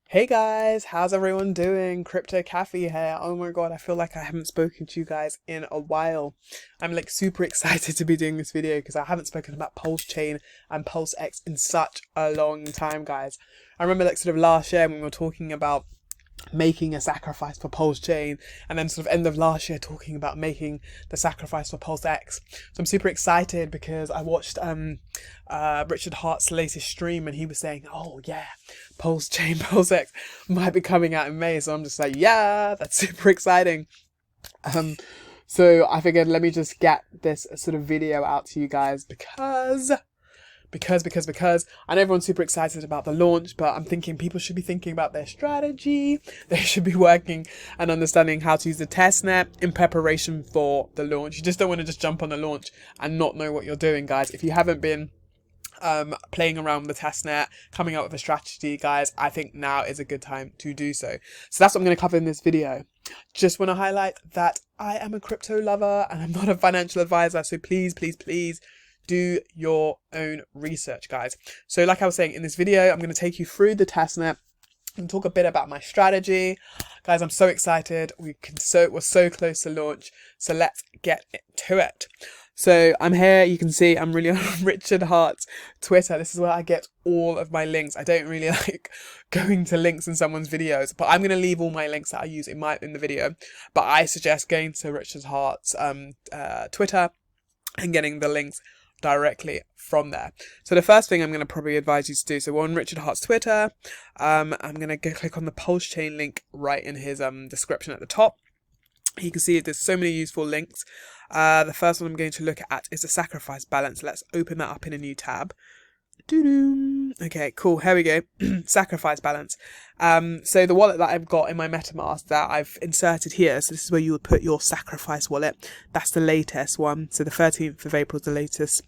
Hey guys, how's everyone doing? Cryptokaffy here. Oh my god, I feel like I haven't spoken to you guys in a while. I'm like super excited to be doing this video because I haven't spoken about PulseChain and PulseX in such a long time, guys. I remember like sort of last year when we were talking about making a sacrifice for PulseChain, and then sort of end of last year talking about making the sacrifice for PulseX. So I'm super excited because I watched Richard Hart's latest stream, and he was saying, oh yeah, PulseChain PulseX might be coming out in May. So I'm just like, yeah, that's super exciting. So I figured let me just get this sort of video out to you guys because I know everyone's super excited about the launch, but I'm thinking people should be thinking about their strategy. They should be working and understanding how to use the testnet in preparation for the launch. You just don't want to just jump on the launch and not know what you're doing, guys. If you haven't been playing around with the testnet, coming up with a strategy, guys, I think now is a good time to do so. So that's what I'm going to cover in this video. Just want to highlight that I am a crypto lover and I'm not a financial advisor, so please do your own research, guys. So like I was saying, in this video, I'm going to take you through the testnet and talk a bit about my strategy. Guys, I'm so excited. We're so close to launch. So let's get to it. So I'm here, you can see I'm really on Richard Hart's Twitter. This is where I get all of my links. I don't really like going to links in someone's videos, but I'm going to leave all my links that I use in the video. But I suggest going to Richard Hart's Twitter and getting the links directly from there. So the first thing I'm going to probably advise you to do, so on Richard Hart's Twitter, I'm going to click on the PulseChain link right in his description at the top. You can see there's so many useful links. The first one I'm going to look at is the sacrifice balance. Let's open that up in a new tab. Okay, cool. Here we go. Sacrifice balance. So the wallet that I've got in my MetaMask that I've inserted here, so this is where you would put your sacrifice wallet. That's the latest one. So the 13th of April is the latest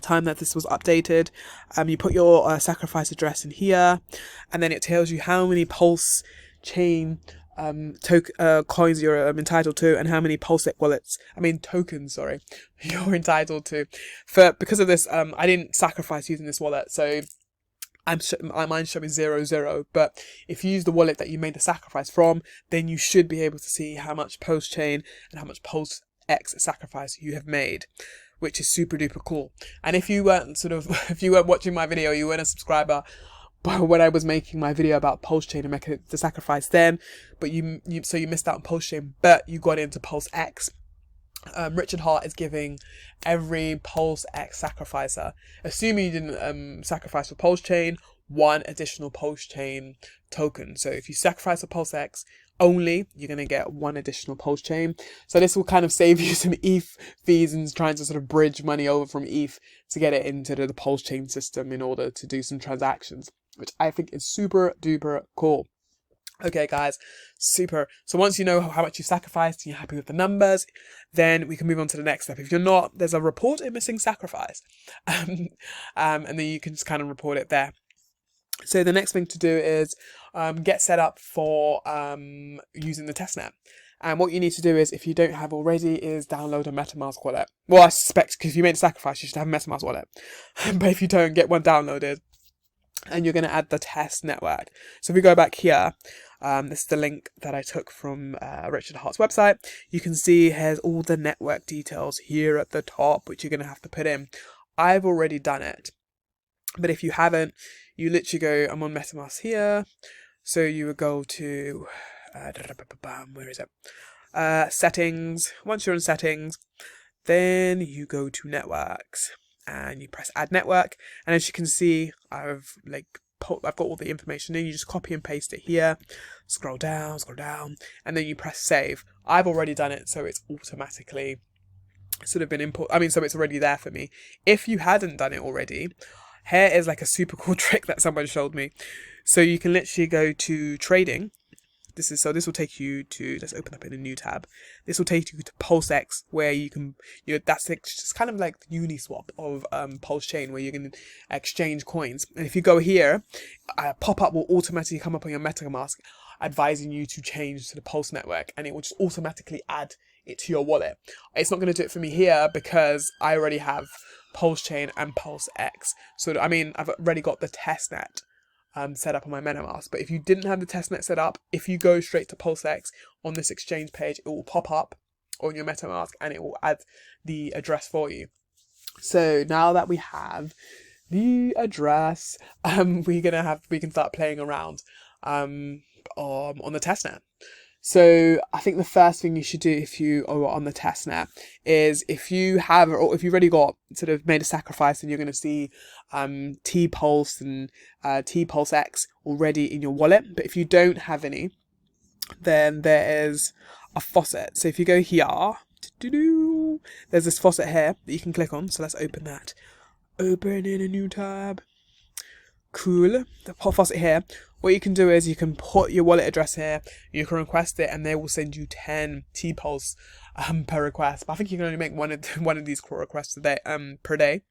time that this was updated. You put your sacrifice address in here, and then it tells you how many PulseChain coins you're entitled to, and how many tokens, you're entitled to. Because of this, I didn't sacrifice using this wallet, so mine's showing 00. But if you use the wallet that you made the sacrifice from, then you should be able to see how much PulseChain and how much PulseX sacrifice you have made, which is super duper cool. And if you weren't watching my video, you weren't a subscriber, but when I was making my video about PulseChain and making the sacrifice then, but you missed out on PulseChain, but you got into PulseX. Richard Hart is giving every PulseX sacrificer, assuming you didn't sacrifice for PulseChain, one additional PulseChain token. So if you sacrifice a PulseX only, you're going to get one additional PulseChain. So this will kind of save you some ETH fees and trying to sort of bridge money over from ETH to get it into the PulseChain system in order to do some transactions, which I think is super duper cool. Okay, guys, super. So once you know how much you sacrificed and you're happy with the numbers, then we can move on to the next step. If you're not, there's a report a missing sacrifice. And then you can just kind of report it there. So the next thing to do is get set up for using the testnet. And what you need to do is, if you don't have already, is download a MetaMask wallet. Well, I suspect because if you made a sacrifice, you should have a MetaMask wallet. But if you don't, get one downloaded. And you're going to add the test network. So if we go back here, this is the link that I took from Richard Hart's website. You can see here's all the network details here at the top, which you're going to have to put in. I've already done it. But if you haven't, you literally go, I'm on MetaMask here. So you would go to, where is it? Settings. Once you're in settings, then you go to networks. And you press add network, and as you can see, I've got all the information in. You just copy and paste it here, scroll down, and then you press save. I've already done it, so it's automatically sort of been so it's already there for me. If you hadn't done it already, here is like a super cool trick that someone showed me. So you can literally go to trading. This will take you to, let's open up in a new tab. This will take you to PulseX, where you can, that's just kind of like the Uniswap of PulseChain, where you can exchange coins. And if you go here, a pop-up will automatically come up on your MetaMask, advising you to change to the Pulse network, and it will just automatically add it to your wallet. It's not going to do it for me here because I already have PulseChain and PulseX. So I've already got the testnet set up on my MetaMask. But if you didn't have the testnet set up, if you go straight to PulseX on this exchange page, it will pop up on your MetaMask and it will add the address for you. So now that we have the address, we can start playing around on the testnet. So I think the first thing you should do if you are on the testnet is if you've already got sort of made a sacrifice and you're going to see T-Pulse and T-PulseX already in your wallet. But if you don't have any, then there is a faucet. So if you go here, there's this faucet here that you can click on. So let's open that. Open in a new tab. Cool. The faucet here. What you can do is you can put your wallet address here, you can request it, and they will send you 10 T-Pulse per request. But I think you can only make one of these requests per day.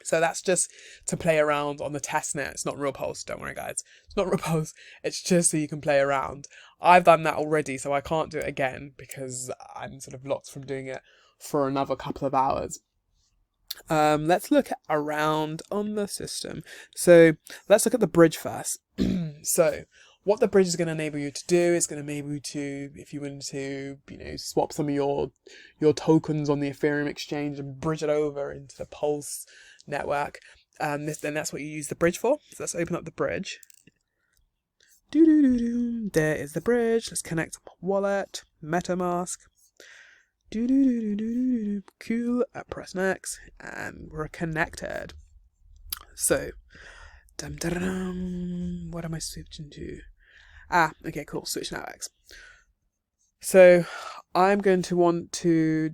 So that's just to play around on the testnet. It's not real Pulse, don't worry guys. It's not real Pulse, it's just so you can play around. I've done that already, so I can't do it again because I'm sort of locked from doing it for another couple of hours. Let's look around on the system. So let's look at the bridge first. So what the bridge is going to enable you to do is going to enable you to, if you want to, swap some of your tokens on the Ethereum exchange and bridge it over into the Pulse network. Then that's what you use the bridge for. So let's open up the bridge. There is the bridge. Let's connect wallet, MetaMask. Cool. Press next, and we're connected. So, what am I switching to? Okay, cool. Switch networks. So, I'm going to want to.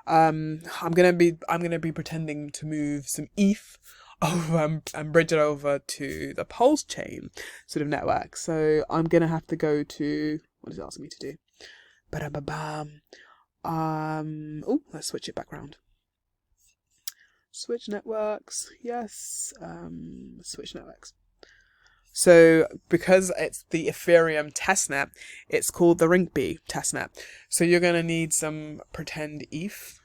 I'm gonna be pretending to move some ETH over and bridge it over to the PulseChain sort of network. So I'm gonna have to go to, what is it asking me to do? Let's switch it back round. Switch networks, yes. Switch networks. So because it's the Ethereum testnet, it's called the Rinkeby testnet. So you're gonna need some pretend ETH.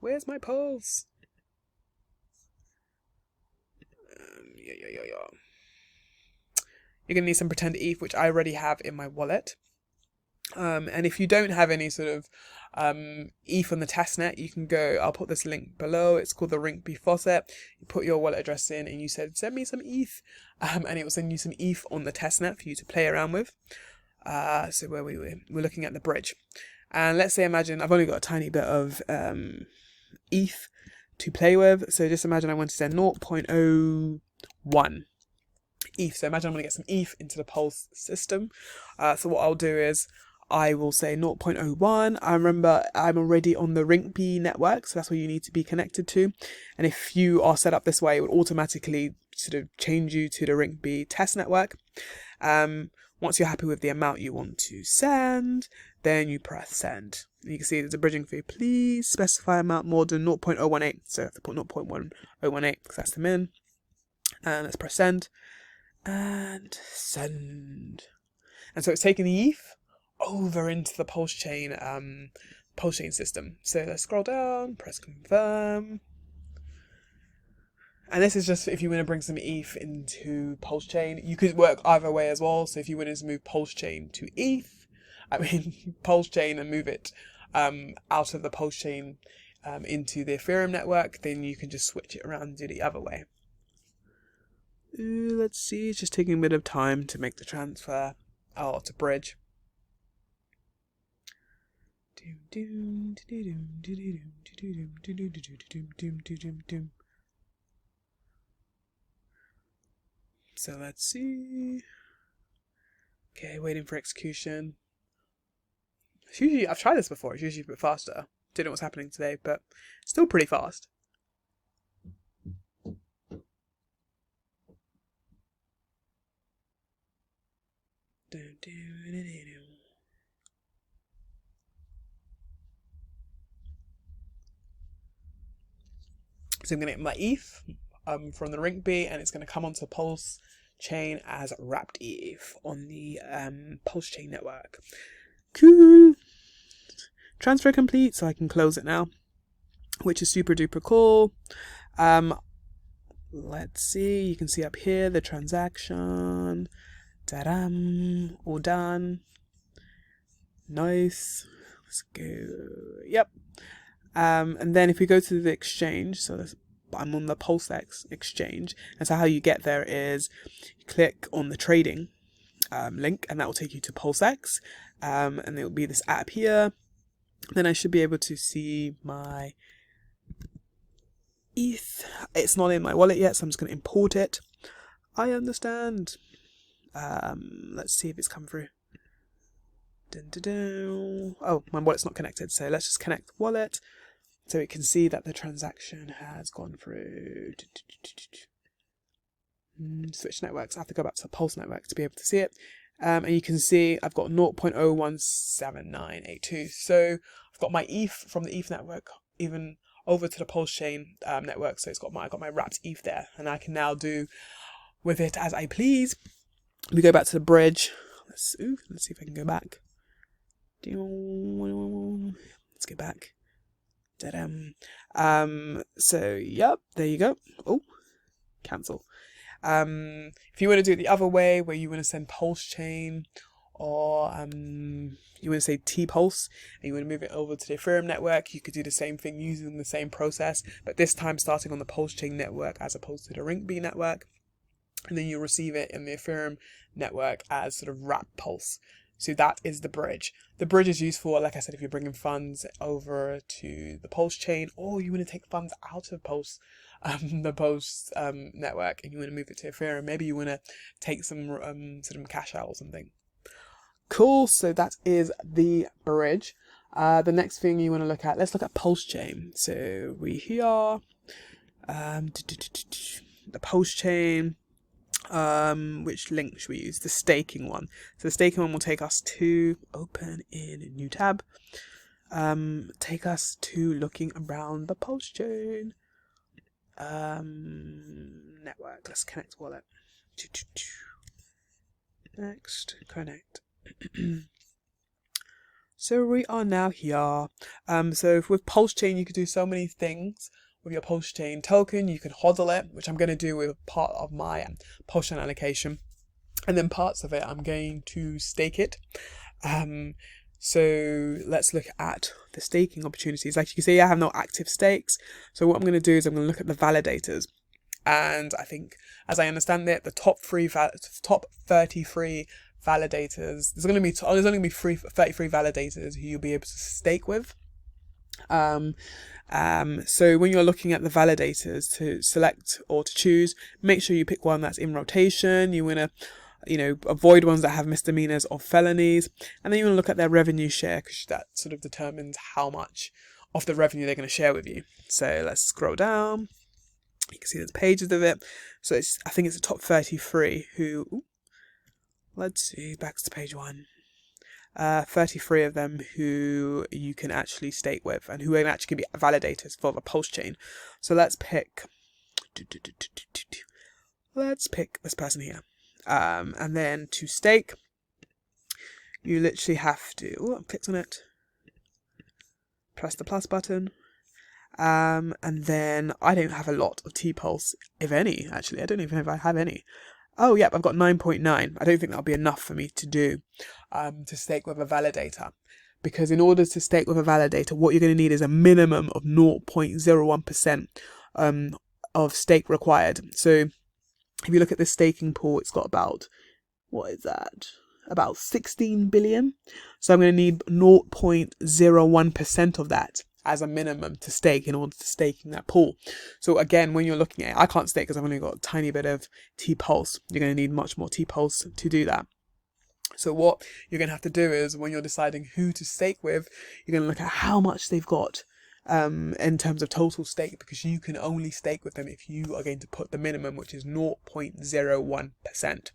Where's my Pulse? You're going to need some pretend ETH, which I already have in my wallet. And if you don't have any sort of ETH on the testnet, you can go, I'll put this link below. It's called the Rinkeby faucet. You put your wallet address in and you said, send me some ETH. And it will send you some ETH on the testnet for you to play around with. So where we're looking at the bridge. And let's say, imagine I've only got a tiny bit of ETH to play with. So just imagine I want to send 0.01 ETH. So imagine I'm going to get some ETH into the Pulse system. So what I'll do is I will say 0.01. I remember I'm already on the Rinkeby network, so that's what you need to be connected to. And if you are set up this way, it will automatically sort of change you to the Rinkeby test network. Once you're happy with the amount you want to send, then you press send. You can see there's a bridging fee. Please specify amount more than 0.018. So I have to put 0.1018 because that's the min. And let's press send. And send. And so it's taking the ETH over into the PulseChain system. So let's scroll down, press confirm. And this is just if you want to bring some ETH into PulseChain. You could work either way as well. So if you wanted to move PulseChain to ETH, PulseChain and move it out of the PulseChain into the Ethereum network, then you can just switch it around and do the other way. Let's see, it's just taking a bit of time to make the transfer. Oh, to bridge. So let's see. Okay, waiting for execution. It's usually, I've tried this before, it's usually a bit faster. Don't know what's happening today, but still pretty fast. So I'm going to get my ETH from the Rinkeby, and it's going to come onto PulseChain as wrapped ETH on the PulseChain network. Cool. Transfer complete, so I can close it now, which is super duper cool. let's see, you can see up here the transaction. Ta-dam, all done. Nice. Let's go. Yep. And then if we go to the exchange, so I'm on the PulseX exchange, and so how you get there is you click on the trading link, and that will take you to PulseX, and it will be this app here. Then I should be able to see my ETH. It's not in my wallet yet, so I'm just going to import it. I understand. Let's see if it's come through. Oh, my wallet's not connected, so let's just connect the wallet so we can see that the transaction has gone through. Switch networks. I have to go back to the Pulse network to be able to see it. And you can see I've got 0.017982. So I've got my ETH from the ETH network even over to the PulseChain network. So I got my wrapped ETH there, and I can now do with it as I please. We go back to the bridge. Let's see if I can go back. Let's go back. So yep, there you go. Oh, cancel. If you want to do it the other way, where you want to send PulseChain, or you want to say T-Pulse, and you want to move it over to the Ethereum network, you could do the same thing using the same process, but this time starting on the PulseChain network as opposed to the Ring-B network, and then you'll receive it in the Ethereum network as sort of wrap Pulse. So that is the bridge. The bridge is useful, like I said, if you're bringing funds over to the PulseChain, or you want to take funds out of Pulse, the Pulse network, and you want to move it to Ethereum. Maybe you want to take some sort of cash out or something. Cool. So that is the bridge. The next thing you want to look at, let's look at PulseChain. So we here, the PulseChain. Which link should we use? The staking one. So the staking one will take us to open in a new tab. Take us to looking around the PulseChain network. Let's connect wallet. Next, connect. So we are now here. So with PulseChain, you could do so many things. With your PulseChain token, you can hodl it, which I'm going to do with part of my PulseChain allocation, and then parts of it I'm going to stake it. So let's look at the staking opportunities. Like you can see, I have no active stakes. So what I'm going to do is I'm going to look at the validators, and I think, as I understand it, the top 33 validators. There's only going to be 33 validators who you'll be able to stake with. So when you're looking at the validators to select or to choose, make sure you pick one that's in rotation. You want to, avoid ones that have misdemeanors or felonies, and then you want to look at their revenue share, because that sort of determines how much of the revenue they're going to share with you. So let's scroll down. You can see there's pages of it. So I think it's the top 33 who, let's see, back to page 1. 33 of them who you can actually stake with, and who are actually going to be validators for the PulseChain. So let's pick this person here. And then to stake, you literally have to, I clicked on it, press the plus button, and then I don't have a lot of T-Pulse, if any, actually. I don't even know if I have any. Oh, yep, I've got 9.9. I don't think that'll be enough for me to do, to stake with a validator. Because in order to stake with a validator, what you're going to need is a minimum of 0.01% of stake required. So if you look at the staking pool, it's got about, about 16 billion. So I'm going to need 0.01% of that as a minimum to stake in order to stake in that pool. So again, when you're looking at it, I can't stake because I've only got a tiny bit of T-Pulse. You're going to need much more T-Pulse to do that. So what you're going to have to do is, when you're deciding who to stake with, you're going to look at how much they've got in terms of total stake, because you can only stake with them if you are going to put the minimum, which is 0.01%.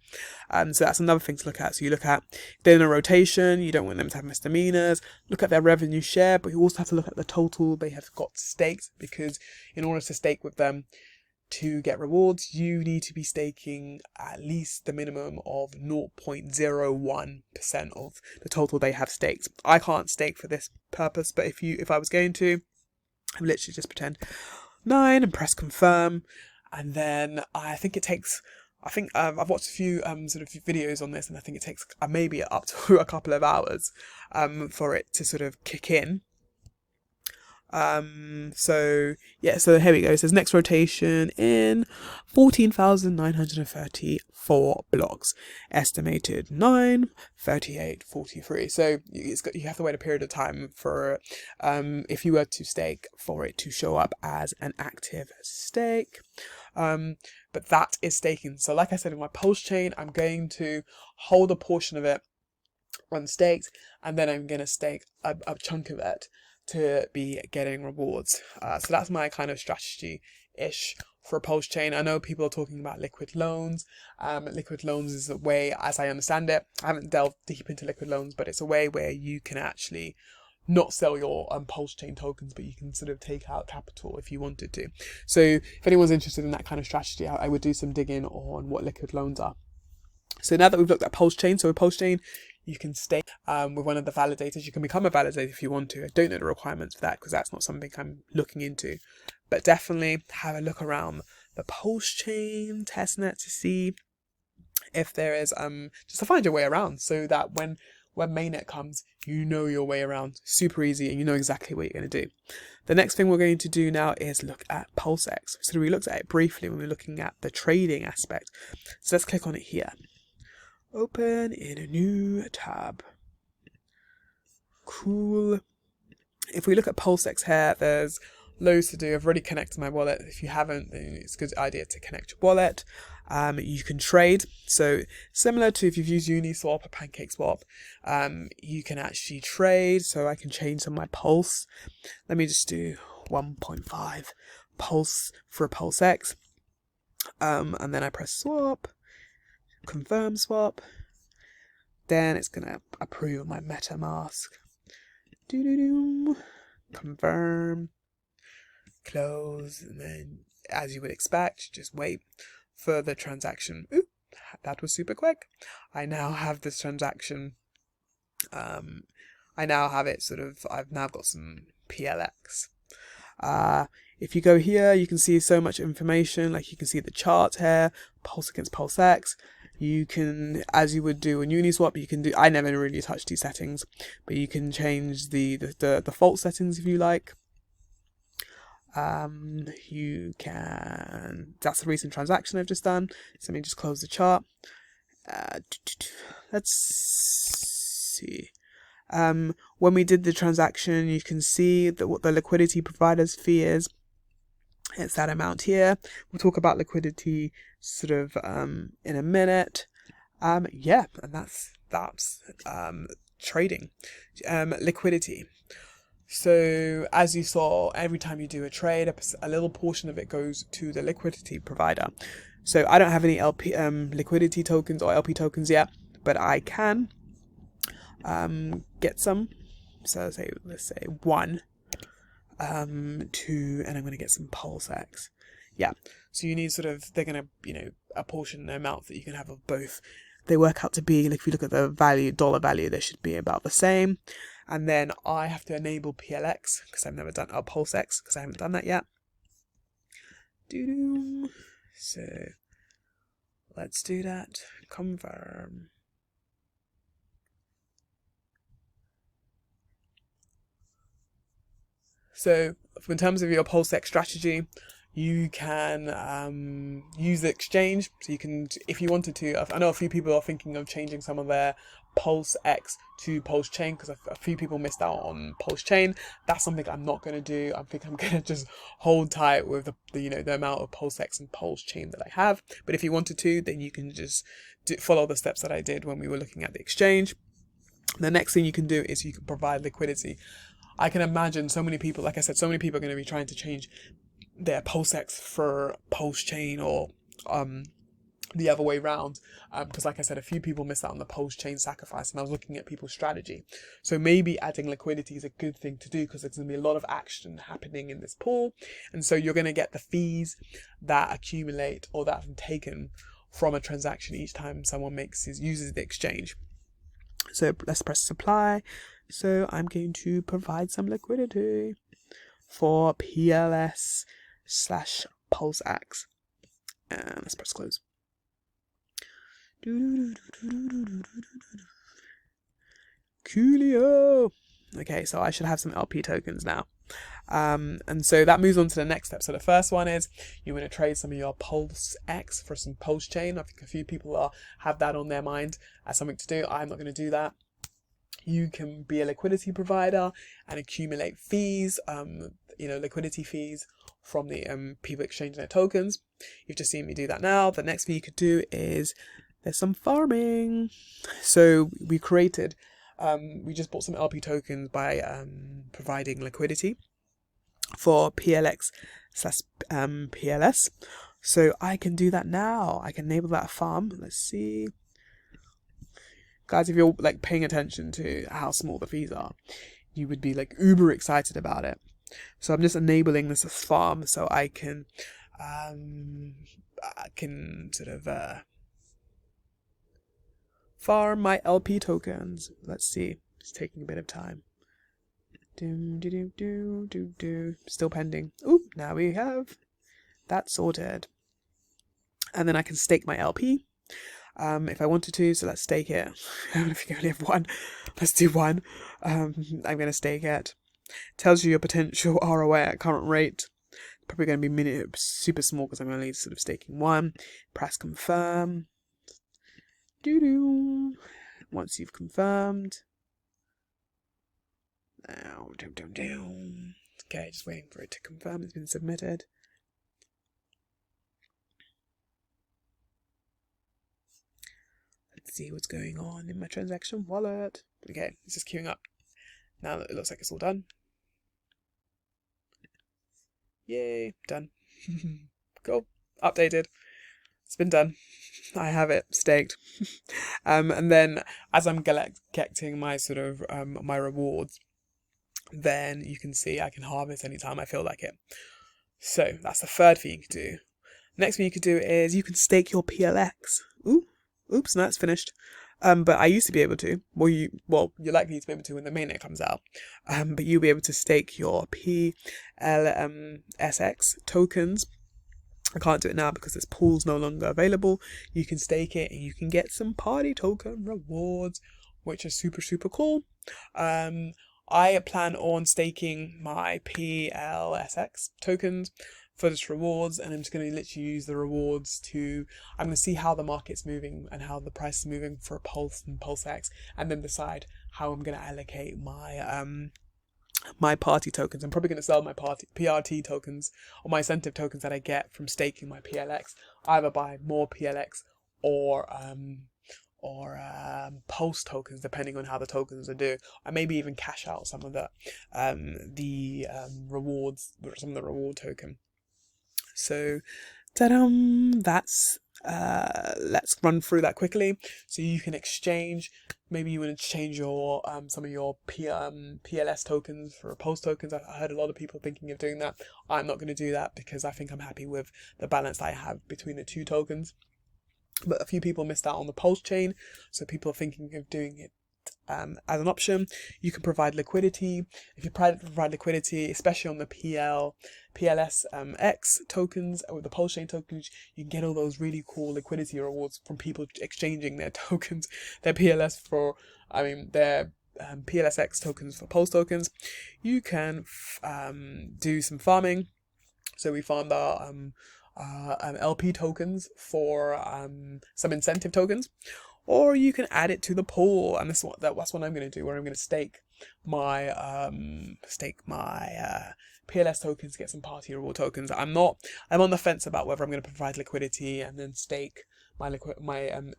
So that's another thing to look at. So you look at, if they're in a rotation, you don't want them to have misdemeanors. Look at their revenue share, but you also have to look at the total they have got staked, because in order to stake with them to get rewards, you need to be staking at least the minimum of 0.01% of the total they have staked. I can't stake for this purpose, but if I was going to, I would literally just pretend 9 and press confirm, and then I think I've watched a few sort of videos on this, and I think it takes maybe up to a couple of hours for it to sort of kick in. So yeah, so here we go. It says next rotation in 14,934 blocks, estimated 9:38:43. So you have to wait a period of time for if you were to stake, for it to show up as an active stake. But that is staking. So like I said, in my PulseChain, I'm going to hold a portion of it unstaked, and then I'm going to stake a chunk of it to be getting rewards. So that's my kind of strategy-ish for a PulseChain. I know people are talking about liquid loans. Liquid loans is a way, as I understand it, I haven't delved deep into liquid loans, but it's a way where you can actually not sell your PulseChain tokens, but you can sort of take out capital if you wanted to. So if anyone's interested in that kind of strategy, I would do some digging on what liquid loans are. So now that we've looked at PulseChain, so with PulseChain, you can stake with one of the validators. You can become a validator if you want to. I don't know the requirements for that because that's not something I'm looking into. But definitely have a look around the PulseChain testnet to see if there is, just to find your way around, so that when mainnet comes, you know your way around. Super easy, and you know exactly what you're going to do. The next thing we're going to do now is look at PulseX. So we looked at it briefly when we were looking at the trading aspect. So let's click on it here. Open in a new tab. Cool. If we look at PulseX here, there's loads to do. I've already connected my wallet. If you haven't, then it's a good idea to connect your wallet. You can trade. So similar to if you've used Uniswap or PancakeSwap, you can actually trade. So I can change some of my Pulse. Let me just do 1.5 Pulse for a PulseX. And then I press swap. Confirm swap, then it's gonna approve my MetaMask. Confirm, close, and then as you would expect, just wait for the transaction. Ooh, that was super quick. I now have this transaction. I now have it I've now got some PLX. If you go here, you can see so much information. Like you can see the chart here, Pulse against PulseX. You can, as you would do on Uniswap, you can do, I never really touched these settings, but you can change the default settings if you like. You can, that's the recent transaction I've just done. So let me just close the chart. Let's see. When we did the transaction, you can see that what the liquidity provider's fee is. It's that amount here. We'll talk about liquidity in a minute. Yeah, and that's trading. Liquidity. So as you saw, every time you do a trade, a little portion of it goes to the liquidity provider. So I don't have any liquidity tokens or LP tokens yet, but I can get some. So let's say 1, 2, and I'm going to get some PulseX. Yeah, so you need they're going to, apportion the amount that you can have of both. They work out to be, if you look at the dollar value, they should be about the same. And then I have to enable PLX because I've never done, PulseX because I haven't done that yet. So let's do that. Confirm. So in terms of your PulseX strategy, you can use the exchange. So you can, if you wanted to, I know a few people are thinking of changing some of their PulseX to PulseChain because a few people missed out on PulseChain. That's something I'm not going to do. I think I'm going to just hold tight with the amount of PulseX and PulseChain that I have. But if you wanted to, then you can just follow the steps that I did when we were looking at the exchange. The next thing you can do is you can provide liquidity. I can imagine so many people, like I said, so many people are going to be trying to change their PulseX for PulseChain or the other way around, because like I said, a few people missed out on the PulseChain sacrifice, and I was looking at people's strategy. So maybe adding liquidity is a good thing to do because there's going to be a lot of action happening in this pool, and so you're going to get the fees that accumulate or that are taken from a transaction each time someone uses the exchange. So let's press supply. So I'm going to provide some liquidity for PLS/PulseX. And let's press close. Coolio. Okay, so I should have some LP tokens now. And so that moves on to the next step. So the first one is you want to trade some of your PulseX for some PulseChain. I think a few people have that on their mind as something to do. I'm not going to do that. You can be a liquidity provider and accumulate fees, liquidity fees from the people exchanging their tokens. You've just seen me do that now. The next thing you could do is there's some farming. So we just bought some LP tokens by providing liquidity for PLX/PLS. So I can do that now. I can enable that farm. Let's see. Guys, if you're like paying attention to how small the fees are, you would be like uber excited about it. So I'm just enabling this farm so I can sort of farm my LP tokens. Let's see. It's taking a bit of time. Still pending. Oop, now we have that sorted. And then I can stake my LP. If I wanted to, so let's stake it. If you only have one, let's do one. I'm going to stake it. Tells you your potential ROI at current rate. Probably going to be super small because I'm only sort of staking one. Press confirm. Once you've confirmed. Now, okay, just waiting for it to confirm it's been submitted. Let's see what's going on in my transaction wallet. Okay, it's just queuing up. Now it looks like it's all done. Yay, done. Cool, updated. It's been done. I have it staked. And then as I'm collecting my sort of my rewards, then you can see I can harvest anytime I feel like it. So that's the third thing you can do. Next thing you could do is you can stake your PLX. Oops, no, it's finished. But I used to be able to. You're likely to be able to when the mainnet comes out. But you'll be able to stake your PLSX tokens. I can't do it now because this pool's no longer available. You can stake it and you can get some party token rewards, which is super, super cool. I plan on staking my PLSX tokens for this rewards, and I'm just going to literally use the rewards I'm going to see how the market's moving and how the price is moving for Pulse and PulseX, and then decide how I'm going to allocate my my party tokens. I'm probably going to sell my PRT tokens or my incentive tokens that I get from staking my PLX. Either buy more PLX or Pulse tokens, depending on how the tokens are due. I maybe even cash out some of the rewards, some of the reward token. So, that's let's run through that quickly. So you can exchange. Maybe you want to change your some of your PLS tokens for Pulse tokens. I heard a lot of people thinking of doing that. I'm not going to do that because I think I'm happy with the balance I have between the two tokens. But a few people missed out on the Pulse chain, so people are thinking of doing it as an option. You can provide liquidity. If you provide liquidity, especially on the PLSX tokens or the Pulse chain tokens, you can get all those really cool liquidity rewards from people exchanging their tokens, their PLS for, their PLSX tokens for Pulse tokens. You can do some farming. So we farmed our LP tokens for some incentive tokens, or you can add it to the pool, and that's what I'm going to do, where I'm going to stake my PLS tokens to get some party reward tokens. I'm on the fence about whether I'm going to provide liquidity and then stake my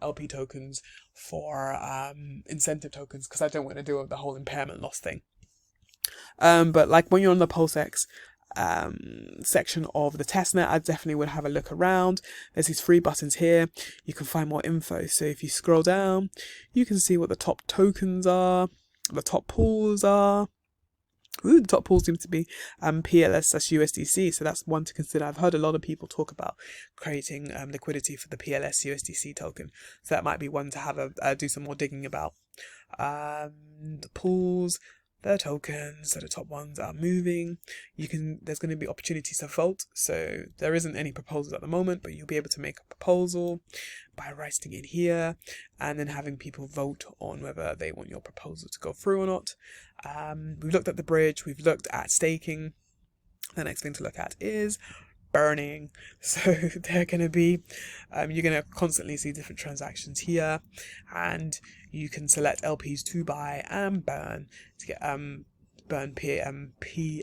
LP tokens for incentive tokens, because I don't want to do the whole impairment loss thing. But like when you're on the PulseX section of the testnet, I definitely would have a look around. There's these 3 buttons here. You can find more info. So if you scroll down, you can see what the top tokens are, the top pools are. The top pool seems to be PLS/USDC, so that's one to consider. I've heard a lot of people talk about creating liquidity for the PLS/USDC token, so that might be one to have do some more digging about. The pools. the tokens, so the top ones are moving. There's going to be opportunities to vote. So there isn't any proposals at the moment, but you'll be able to make a proposal by writing in here and then having people vote on whether they want your proposal to go through or not. We've looked at the bridge, we've looked at staking. The next thing to look at is burning. So they're going to be you're going to constantly see different transactions here, and you can select LPs to buy and burn to get burn PLSX.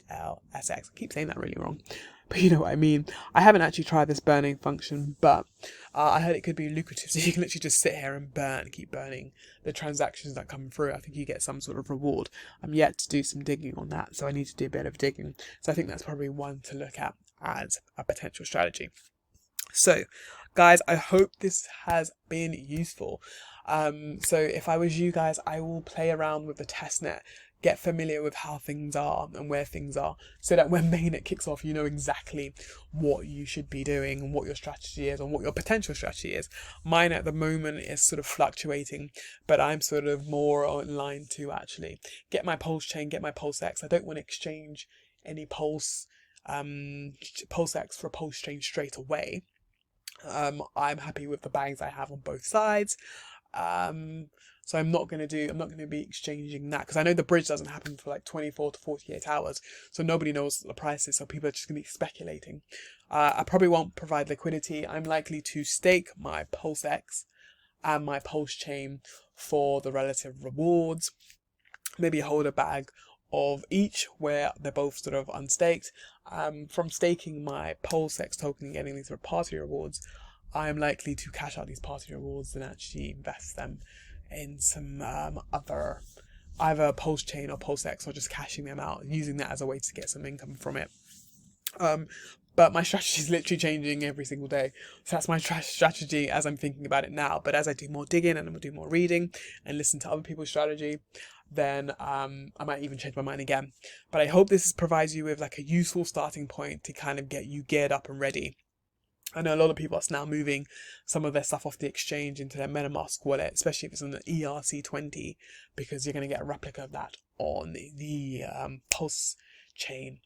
I keep saying that really wrong, but you know what I mean. I haven't actually tried this burning function, but I heard it could be lucrative, so you can literally just sit here and keep burning the transactions that come through. I think you get some sort of reward. I'm yet to do some digging on that, so I need to do a bit of digging. So I think that's probably one to look at as a potential strategy. So guys, I hope this has been useful. So if I was you guys, I will play around with the testnet, get familiar with how things are and where things are, so that when mainnet kicks off, you know exactly what you should be doing and what your strategy is and what your potential strategy is. Mine at the moment is sort of fluctuating, but I'm sort of more in line to actually get my PulseChain, get my PulseX. I don't want to exchange any PulseX for PulseChain straight away. I'm happy with the bags I have on both sides. So I'm not going to be exchanging that, because I know the bridge doesn't happen for like 24 to 48 hours. So nobody knows what the price is. So people are just going to be speculating. I probably won't provide liquidity. I'm likely to stake my PulseX and my PulseChain for the relative rewards. Maybe hold a bag of each where they're both sort of unstaked. From staking my PulseX token and getting these party rewards, I'm likely to cash out these party rewards and actually invest them in some other, either PulseChain or PulseX, or just cashing them out and using that as a way to get some income from it. But my strategy is literally changing every single day. So that's my strategy as I'm thinking about it now. But as I do more digging and I'm going to do more reading and listen to other people's strategy, then I might even change my mind again. But I hope this provides you with like a useful starting point to kind of get you geared up and ready. I know a lot of people are now moving some of their stuff off the exchange into their MetaMask wallet, especially if it's on the ERC20, because you're going to get a replica of that on the PulseChain.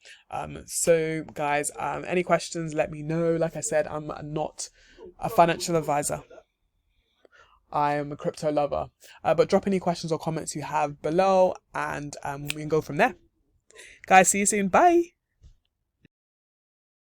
So guys, any questions, let me know. Like I said, I'm not a financial advisor. I am a crypto lover. But drop any questions or comments you have below, and we can go from there. Guys, see you soon. Bye.